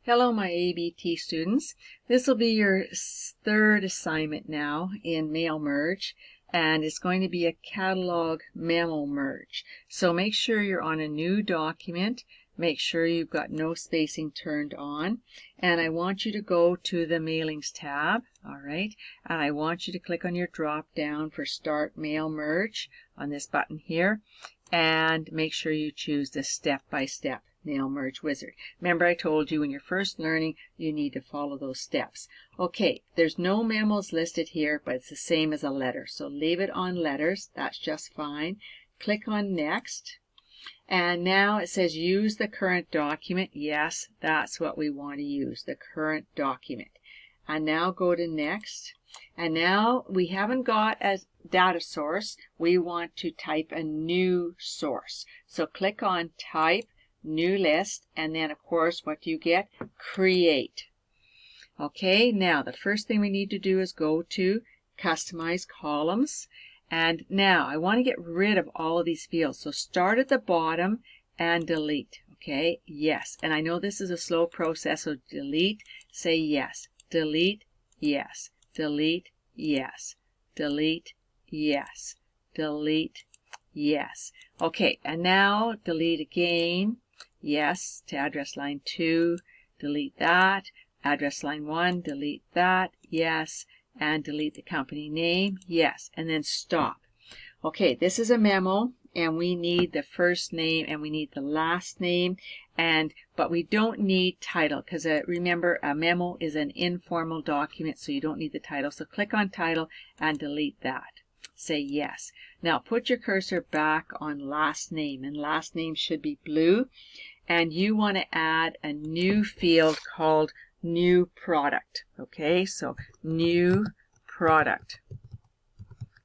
Hello, my ABT students. This will be your third assignment now in Mail Merge, and it's going to be a Catalog Memo Merge. So make sure you're on a new document. Make sure you've got no spacing turned on. And I want you to go to the Mailings tab, all right? And I want you to click on your drop down for Start Mail Merge on this button here. And make sure you choose the step-by-step Mail Merge Wizard. Remember, I told you when you're first learning, you need to follow those steps. Okay, there's no memos listed here, but it's the same as a letter. So leave it on letters. That's just fine. Click on Next. And now it says use the current document. Yes, that's what we want to use, the current document. And now go to Next. And now we haven't got a data source. We want to type a new source. So click on Type, New List, and then of course what do you get? Create. Okay, now the first thing we need to do is go to Customize Columns. And now I want to get rid of all of these fields. So start at the bottom and delete. Okay, yes. And I know this is a slow process, so delete, say yes. Delete, yes. Delete, yes. Delete, yes. Delete, yes. Okay, and now delete again. Yes, to address line 2, delete that. Address line 1, delete that. Yes. And delete the company name. Yes. And then stop. Okay, this is a memo, and we need the first name and we need the last name, but we don't need title because remember, a memo is an informal document, so you don't need the title. So click on title and delete that. Say yes. Now put your cursor back on last name, and last name should be blue, and you want to add a new field called new product. Okay, so new product.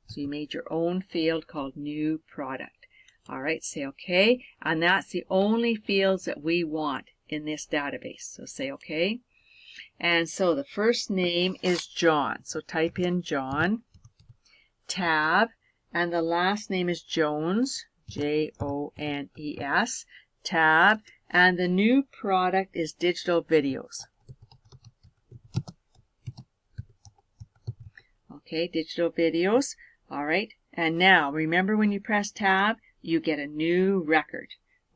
So you made your own field called new product. All right, say okay. And that's the only fields that we want in this database. So say okay. And so the first name is John. So type in John. Tab. And the last name is Jones. Jones. Tab. And the new product is digital videos. Okay, digital videos. All right. And now, remember when you press tab, you get a new record.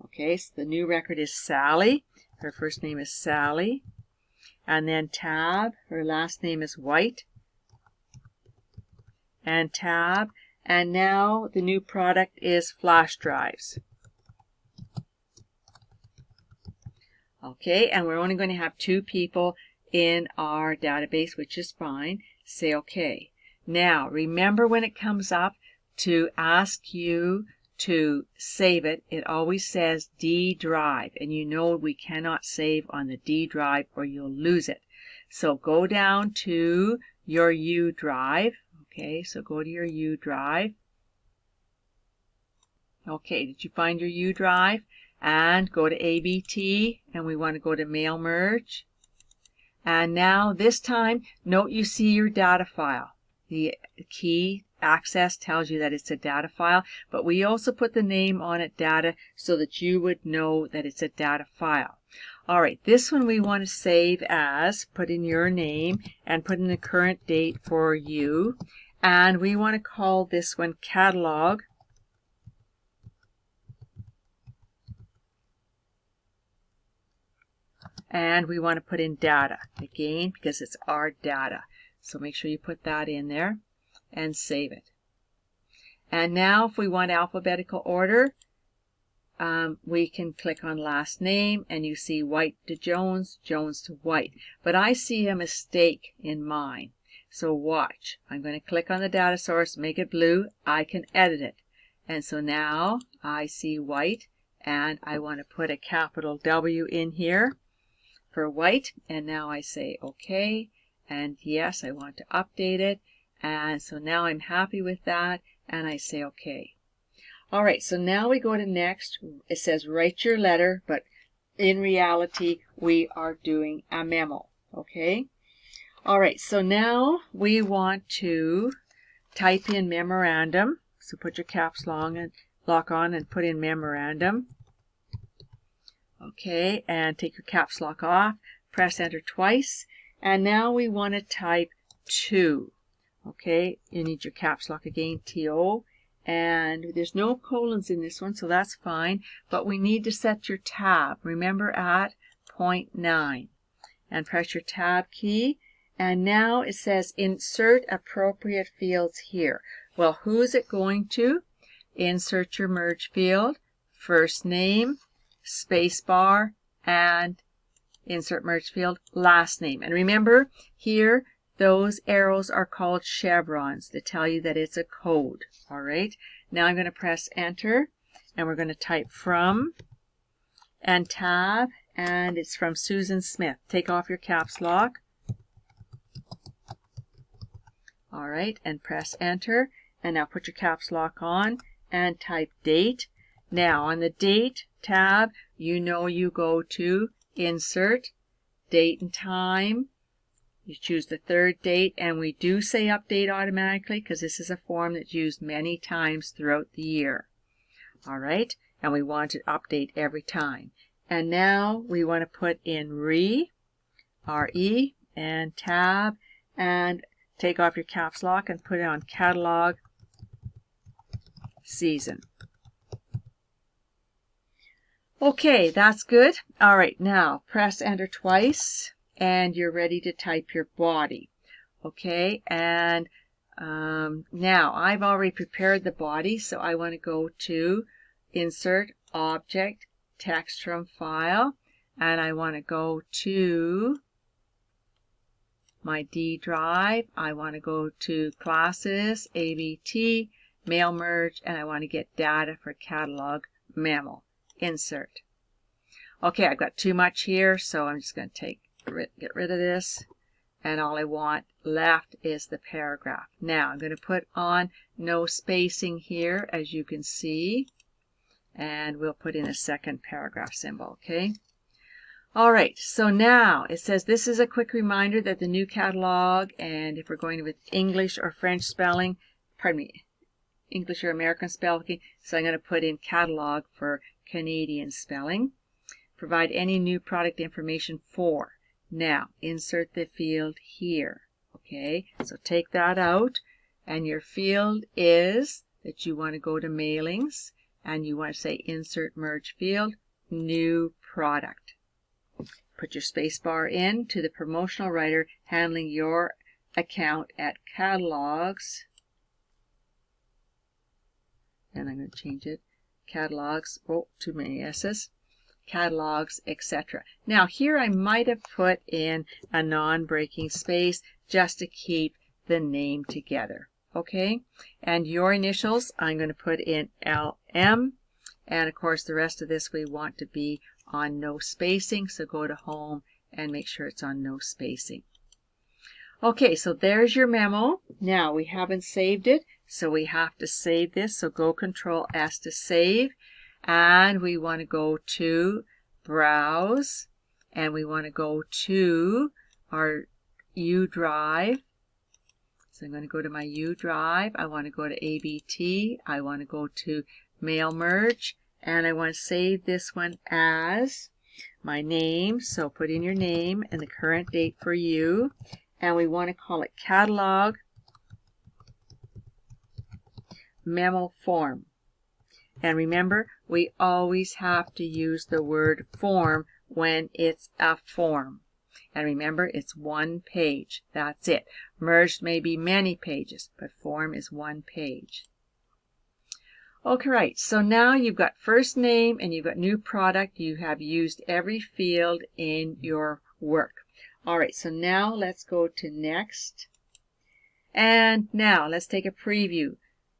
Okay, so the new record is Sally. Her first name is Sally. And then tab, her last name is White. And tab. And now the new product is flash drives. Okay, and we're only going to have 2 people in our database, which is fine. Say okay. Now, remember when it comes up to ask you to save it, it always says D drive, and you know we cannot save on the D drive or you'll lose it. So go down to your U drive. Okay, so go to your U drive. Okay, did you find your U drive? And go to ABT, and we want to go to Mail Merge. And now this time, note you see your data file. The key access tells you that it's a data file, but we also put the name on it, data, so that you would know that it's a data file. All right, this one we want to save as, put in your name and put in the current date for you. And we want to call this one Catalogue. And we want to put in data, again, because it's our data. So make sure you put that in there and save it. And now if we want alphabetical order, we can click on last name, and you see White to Jones, Jones to White. But I see a mistake in mine. So watch. I'm going to click on the data source, make it blue. I can edit it. And so now I see White, and I want to put a capital W in here for White, and now I say okay, and yes, I want to update it, and so now I'm happy with that, and I say okay. All right, so now we go to Next. It says write your letter, but in reality we are doing a memo. Okay. All right, so now we want to type in memorandum. So put your caps lock on and put in memorandum. Okay, and take your caps lock off. press enter twice, and now we want to type 2. Okay, you need your caps lock again, TO, and there's no colons in this one, so that's fine, but we need to set your tab, remember, at 0.9, and press your tab key, and now it says insert appropriate fields here. Well, who is it going to? Insert your merge field, first name, space bar, and insert merge field, last name. And remember, here, those arrows are called chevrons to tell you that it's a code. All right. Now I'm going to press enter, and we're going to type from and tab, and it's from Susan Smith. Take off your caps lock. All right, and press enter, and now put your caps lock on and type date. Now on the date tab, you know you go to insert, date and time. You choose the third date, and we do say update automatically because this is a form that's used many times throughout the year. All right, and we want to update every time. And now we want to put in RE, and tab, and take off your caps lock and put it on catalog season. Okay, that's good. All right, now press enter twice, and you're ready to type your body. Okay, and now I've already prepared the body, so I want to go to insert object, text from file, and I want to go to my D drive. I want to go to classes, ABT, mail merge, and I want to get data for catalog memo. Insert. Okay, I've got too much here, so I'm just going to get rid of this, and all I want left is the paragraph. Now I'm going to put on no spacing here, as you can see, and we'll put in a second paragraph symbol. Okay. All right, so now it says this is a quick reminder that the new catalog, and if we're going with English or French spelling, pardon me, English or American spelling, so I'm going to put in catalog for Canadian spelling. Provide any new product information for. Now, insert the field here. Okay, so take that out, and your field is that you want to go to mailings, and you want to say insert merge field, new product. Put your space bar in to the promotional writer handling your account at catalogs. And I'm going to change it. Catalogs, oh, too many S's. Catalogs, etc. Now here I might have put in a non-breaking space just to keep the name together. Okay, and your initials I'm going to put in LM, and of course the rest of this we want to be on no spacing, so go to home and make sure it's on no spacing. Okay, so there's your memo. Now we haven't saved it, so we have to save this, so go Control S to save, and we want to go to Browse, and we want to go to our U drive. So I'm going to go to my U drive, I want to go to ABT, I want to go to Mail Merge, and I want to save this one as my name, so put in your name and the current date for you, and we want to call it Catalog Memo Form. And remember, we always have to use the word form when it's a form. And remember, it's one page. That's it. Merged may be many pages, but form is one page. Okay, right. So now you've got first name and you've got new product. You have used every field in your work. All right, so now let's go to next. And now let's take a preview.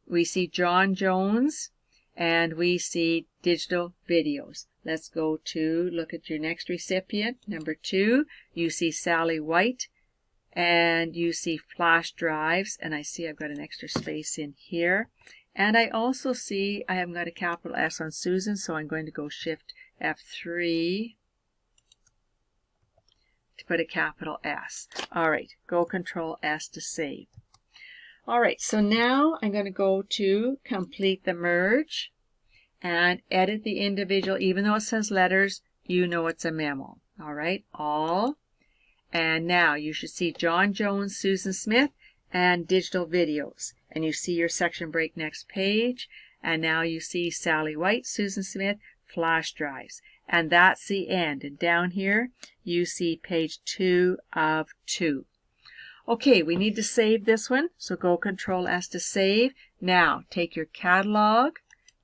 We see John Jones and we see digital videos. Let's go to look at your next recipient. Number 2, you see Sally White and you see flash drives, and I see I've got an extra space in here. And I also see I haven't got a capital S on Susan, so I'm going to go Shift F3 to put a capital S. All right, go Control S to save. All right, so now I'm going to go to complete the merge and edit the individual. Even though it says letters, you know it's a memo. All right, all. And now you should see John Jones, Susan Smith, and digital videos. And you see your section break next page. And now you see Sally White, Susan Smith, flash drives. And that's the end. And down here you see page 2 of 2. Okay, we need to save this one. So go Control S to save. Now take your catalog,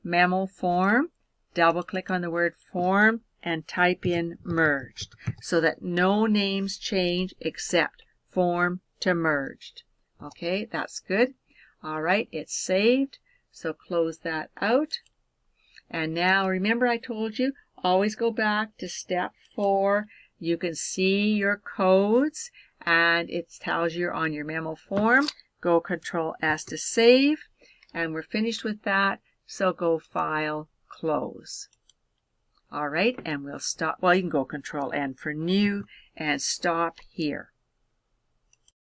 memo form, double click on the word form, and type in merged so that no names change except form to merged. Okay, that's good. All right, it's saved. So close that out. And now remember I told you, always go back to step 4. You can see your codes and it tells you you're on your memo form. Go Control S to save. And we're finished with that. So go File, Close. All right, and we'll stop. Well, you can go Control N for new and stop here.